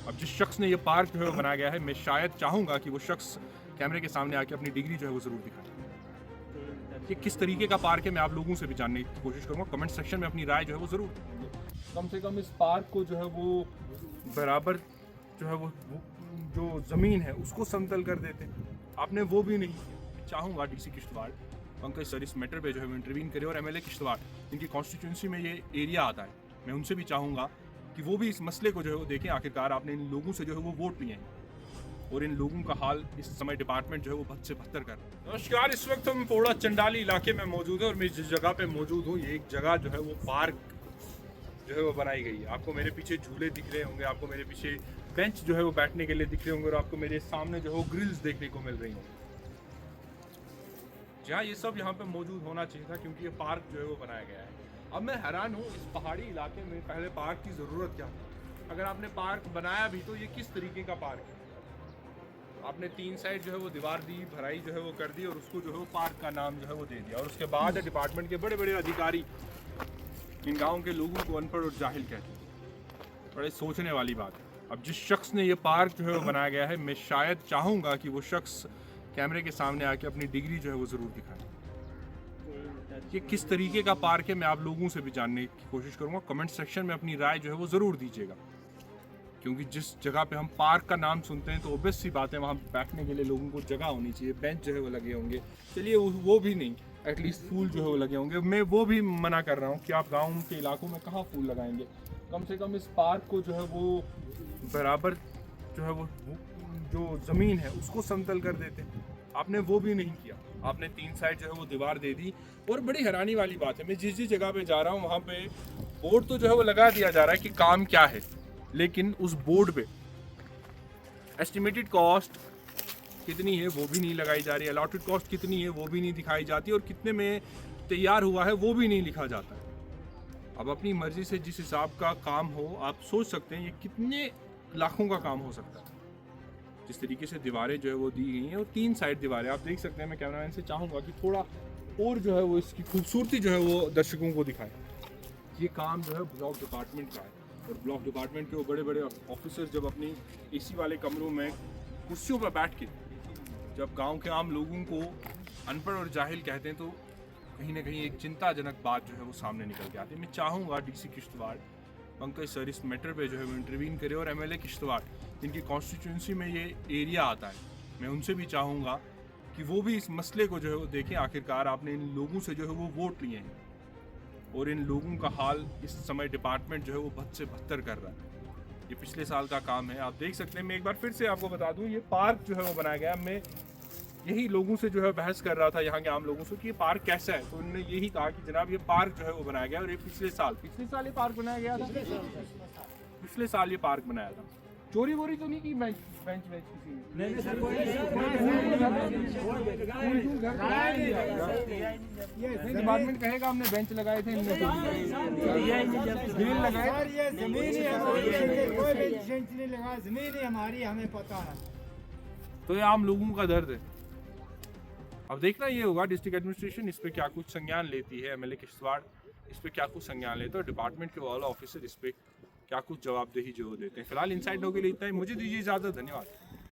अब जिस शख्स ने ये पार्क जो है वो बनाया गया है, मैं शायद चाहूँगा कि वो शख्स कैमरे के सामने आके अपनी डिग्री जो है वो ज़रूर दिखाए। ये किस तरीके का पार्क है, मैं आप लोगों से भी जानने की कोशिश करूँगा। कमेंट सेक्शन में अपनी राय जो है वो ज़रूर दीजिए। कम से कम इस पार्क को जो है वो बराबर जो है वो जो ज़मीन है उसको समतल कर देते। आपने वो भी नहीं किया। चाहूँगा डीसी किश्तवाड़ पंकज सर इस मैटर पे जो है वो इंटरवीन करे, और एमएलए किश्तवाड़ जिनकी कॉन्स्टिट्यूंसी में ये एरिया आता है, मैं उनसे भी चाहूँगा कि वो भी इस मसले को जो है वो देखें। आखिरकार आपने इन लोगों से जो है वो वोट लिए हैं और इन लोगों का हाल इस समय डिपार्टमेंट जो है वो बद से बदतर कर रहा है। नमस्कार, इस वक्त हम पोड़ा चंडाली इलाके में मौजूद है और मैं जिस जगह पे मौजूद हूँ, ये एक जगह जो है वो पार्क जो है वो बनाई गई है। आपको मेरे पीछे झूले दिख रहे होंगे, आपको मेरे पीछे बेंच जो है वो बैठने के लिए दिख रहे होंगे, और आपको मेरे सामने जो है वो ग्रिल्स देखने को मिल रही होंगी। जहाँ ये सब यहाँ पे मौजूद होना चाहिए था, क्योंकि ये पार्क जो है वो बनाया गया है। अब मैं हैरान हूँ, इस पहाड़ी इलाके में पहले पार्क की ज़रूरत क्या थी? अगर आपने पार्क बनाया भी तो ये किस तरीके का पार्क है? आपने 3 साइड जो है वो दीवार दी, भराई जो है वो कर दी, और उसको जो है वो पार्क का नाम जो है वो दे दिया। और उसके बाद डिपार्टमेंट के बड़े बड़े अधिकारी इन गाँव के लोगों को अनपढ़ और जाहिल कहते हैं। बड़े सोचने वाली बात है। अब जिस शख्स ने ये पार्क जो है वो बनाया गया है, मैं शायद चाहूँगा कि वो शख्स कैमरे के सामने आके अपनी डिग्री जो है वो ज़रूर दिखाए। ये किस तरीके का पार्क है, मैं आप लोगों से भी जानने की कोशिश करूँगा। कमेंट सेक्शन में अपनी राय जो है वो ज़रूर दीजिएगा, क्योंकि जिस जगह पे हम पार्क का नाम सुनते हैं तो ऑब्वियस सी बात है वहाँ बैठने के लिए लोगों को जगह होनी चाहिए, बेंच जो है वो लगे होंगे। चलिए वो भी नहीं, एटलीस्ट फूल जो है वो लगे होंगे। मैं वो भी मना कर रहा हूँ कि आप गाँव के इलाकों में कहाँ फूल लगाएंगे। कम से कम इस पार्क को जो है वो बराबर जो है वो जो ज़मीन है उसको समतल कर देते। आपने वो भी नहीं किया। आपने 3 साइड जो है वो दीवार दे दी। और बड़ी हैरानी वाली बात है, मैं जिस जिस जगह पे जा रहा हूँ वहाँ पे बोर्ड तो जो है वो लगा दिया जा रहा है कि काम क्या है, लेकिन उस बोर्ड पे एस्टिमेटेड कॉस्ट कितनी है वो भी नहीं लगाई जा रही है, अलॉटेड कॉस्ट कितनी है वो भी नहीं दिखाई जाती, और कितने में तैयार हुआ है वो भी नहीं लिखा जाता है। अब अपनी मर्जी से जिस हिसाब का काम हो, आप सोच सकते हैं ये कितने लाखों का काम हो सकता है। जिस तरीके से दीवारें जो है वो दी गई हैं, और 3 साइड दीवारें आप देख सकते हैं। मैं कैमरामैन से चाहूँगा कि थोड़ा और जो है वो इसकी खूबसूरती जो है वो दर्शकों को दिखाए। ये काम जो है ब्लॉक डिपार्टमेंट का है, और ब्लॉक डिपार्टमेंट के वो बड़े बड़े ऑफिसर जब अपनी एसी वाले कमरों में कुर्सियों पर बैठ के जब गांव के आम लोगों को अनपढ़ और जाहिल कहते हैं, तो कहीं ना कहीं एक चिंताजनक बात जो है वो सामने निकल के आती है। मैं चाहूँगा डीसी किश्तवाड़ पंकज सर इस मैटर पे जो है वो इंटरवीन करे, और एमएलए किश्तवाड़ जिनकी कॉन्स्टिट्यूंसी में ये एरिया आता है, मैं उनसे भी चाहूँगा कि वो भी इस मसले को जो है वो देखें। आखिरकार आपने इन लोगों से जो है वो वोट लिए हैं और इन लोगों का हाल इस समय डिपार्टमेंट जो है वो बद से बदतर कर रहा है। ये पिछले साल का काम है, आप देख सकते हैं। मैं एक बार फिर से आपको बता दूं, ये पार्क जो है वो बनाया गया। मैं यही लोगों से जो है बहस कर रहा था, यहाँ के आम लोगों से, कि ये पार्क कैसा है, तो उन्होंने यही कहा कि जनाब ये पार्क जो है वो बनाया गया, और ये पिछले साल ये पार्क बनाया गया था। पिछले साल ये पार्क बनाया था। चोरी वोरी तो नहीं की बेंच किसी ने? डिपार्टमेंट कहेगा हमने बेंच लगाए थे, इनमें ग्रिल लगाए। कोई बेंच नहीं लगा, जमीन ही हमारी, हमें पता है। तो ये आम लोगों का दर्द है। अब देखना ये होगा डिस्ट्रिक्ट एडमिनिस्ट्रेशन इस पे क्या कुछ संज्ञान लेती है, एमएलए किश्तवाड़ इस पे क्या कुछ संज्ञान लेते हैं, और डिपार्टमेंट के वाला ऑफिसर इस पे क्या कुछ जवाबदेही जो देते हैं। फिलहाल इनसाइड नो के लिए इतना ही, मुझे दीजिए इजाजत, धन्यवाद।